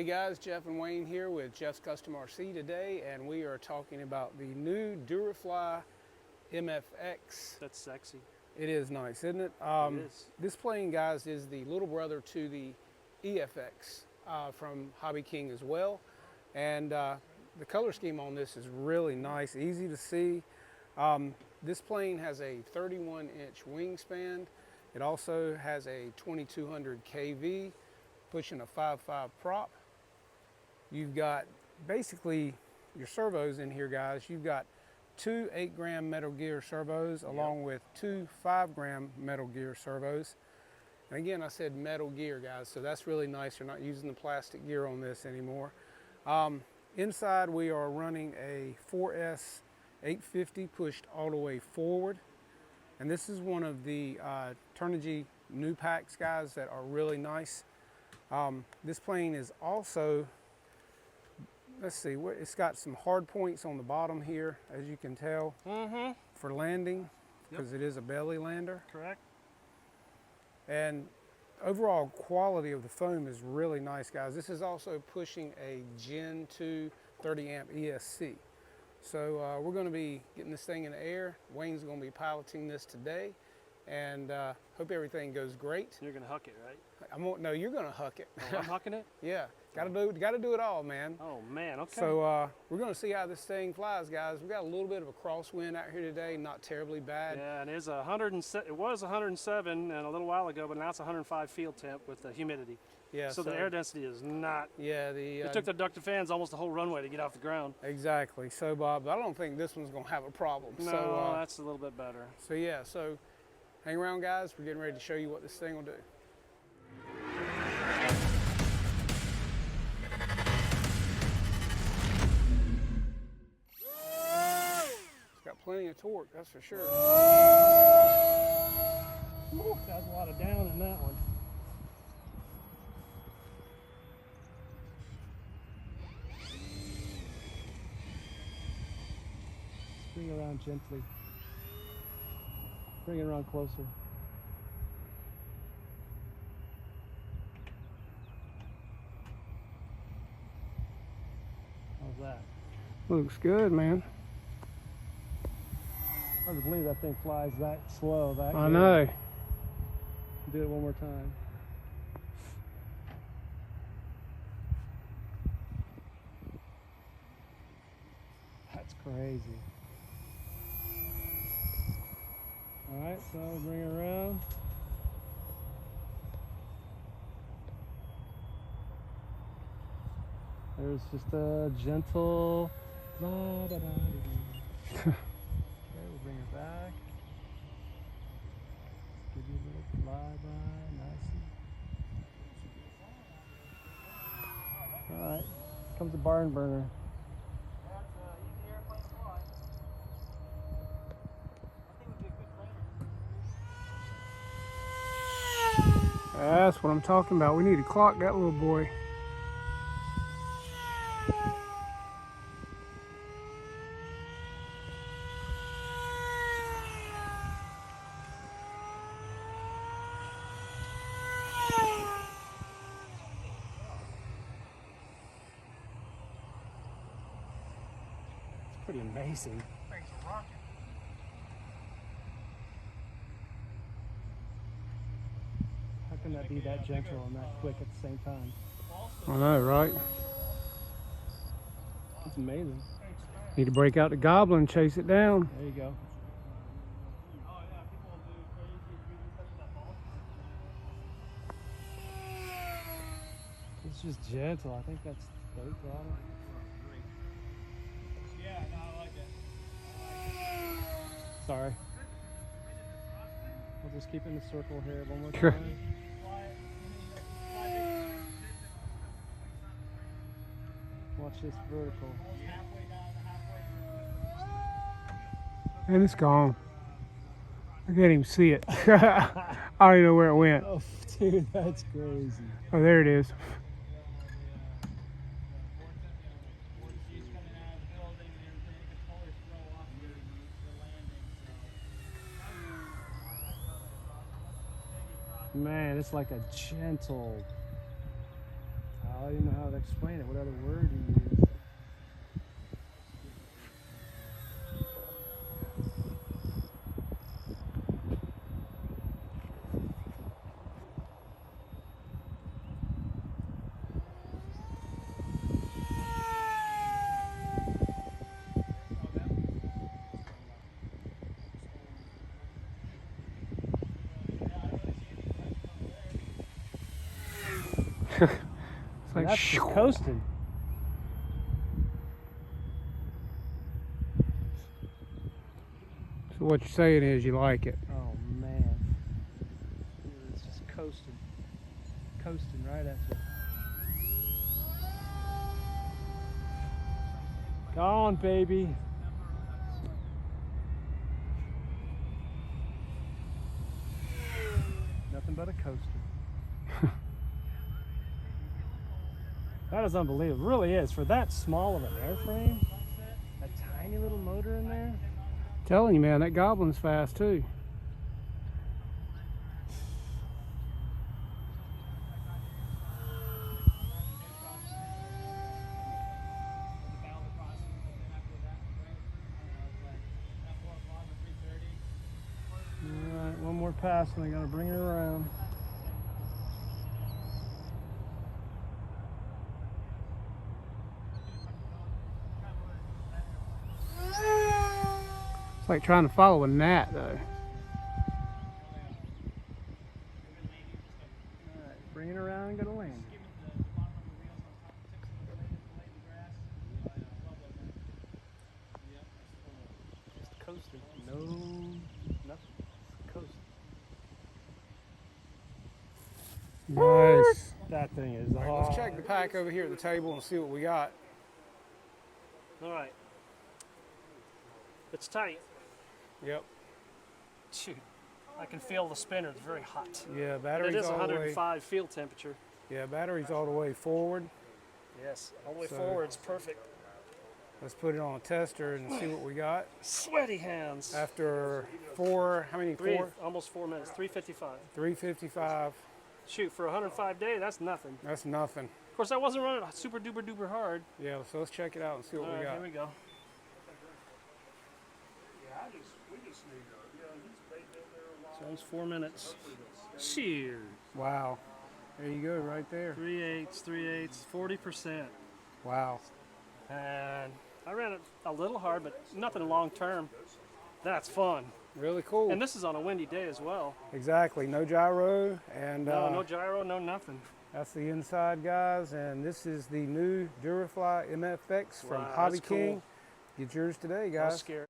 Hey guys, Jeff and Wayne here with Jeff's Custom RC today, and we are talking about the new Durafly MFX. That's sexy. It is nice, isn't it? It is. This plane, guys, is the little brother to the EFX from HobbyKing as well. And the color scheme on this is really nice, easy to see. This plane has a 31-inch wingspan. It also has a 2200 kV, pushing a 5.5 prop. You've got basically your servos in here, guys. You've got two 8-gram Metal Gear servos along with two 5-gram Metal Gear servos. And again, I said Metal Gear, guys, so that's really nice. You're not using the plastic gear on this anymore. Inside, we are running a 4S 850 pushed all the way forward. And this is one of the Turnigy new packs, guys, that are really nice. This plane is also, let's see, it's got some hard points on the bottom here, as you can tell, for landing, because it is a belly lander. Correct. And overall quality of the foam is really nice, guys. This is also pushing a Gen 2 30 amp ESC. So we're going to be getting this thing in the air. Wayne's going to be piloting this today, and hope everything goes great. You're going to huck it, right? No, you're going to huck it. Oh, I'm hucking it? Yeah, got to do it all, man. Oh man, okay. So we're going to see how this thing flies, guys. We got a little bit of a crosswind out here today, not terribly bad. Yeah, and it was 107 and a little while ago, but now it's 105 field temp with the humidity. Yeah. So the air density is not. Yeah, it took the ducted fans almost the whole runway to get off the ground. Exactly. So, Bob, I don't think this one's going to have a problem. No, so, that's a little bit better. So yeah, so hang around, guys. We're getting ready to show you what this thing will do. It's got plenty of torque, that's for sure. Ooh, that's a lot of down in that one. Bring it around gently. Bring it around closer. How's that? Looks good, man. Hard to believe that thing flies that slow. That I know. Do it one more time. That's crazy. All right, so bring it around. There's just a gentle la da da da. Okay, we'll bring it back. Give you a little flyby, nice. All right, comes a barn burner. That's what I'm talking about. We need to clock that little boy. It's pretty amazing. Thing's a rocket. How can that be that gentle and that quick at the same time? I know, right? It's amazing. Need to break out the goblin and chase it down. There you go. It's just gentle. I think that's third throttle. Yeah, no, I like it. Sorry. We'll just keep in the circle here one more time. Watch this vertical. And it's gone. I can't even see it. I don't even know where it went. Oh, dude, that's crazy. Oh, there it is. Man, it's like a gentle I don't even know how to explain it. What other word do you use? It's like That's just coasting. So what you're saying is you like it. Oh man. It's just coasting. Coasting right at you. Go on, baby. Nothing but a coaster. That is unbelievable. It really is. For that small of an airframe, that tiny little motor in there. Telling you, man, that Goblin's fast too. Alright, one more pass and I gotta bring it around. It's like trying to follow a gnat though. Alright, bring it around and gotta land. Just coasting. No, nothing. Coasting. Nice. That thing is All right, let's check the pack over here at the table and see what we got. Alright. It's tight. Yep. Shoot. I can feel the spinner. It's very hot. Yeah, It battery's is all the way. 105 field temperature. Yeah, battery's all the way forward. Yes, all the way So- forward. It's perfect. Let's put it on a tester and see what we got. Sweaty hands. After how many? Almost 4 minutes. 3:55. 3:55. Shoot, for a 105 day, that's nothing. That's nothing. Of course, I wasn't running super duper duper hard. Yeah, so let's check it out and see what All we right, got. here we go. So it's 4 minutes. Cheers. Wow. There you go, right there. 3/8, 40%. Wow. And I ran it a little hard, but nothing long term. That's fun. Really cool. And this is on a windy day as well. Exactly. No gyro. And No gyro, no nothing. that's the inside, guys. And this is the new Durafly MFX from Wow, that's HobbyKing. cool. Get yours today, I was guys. scared.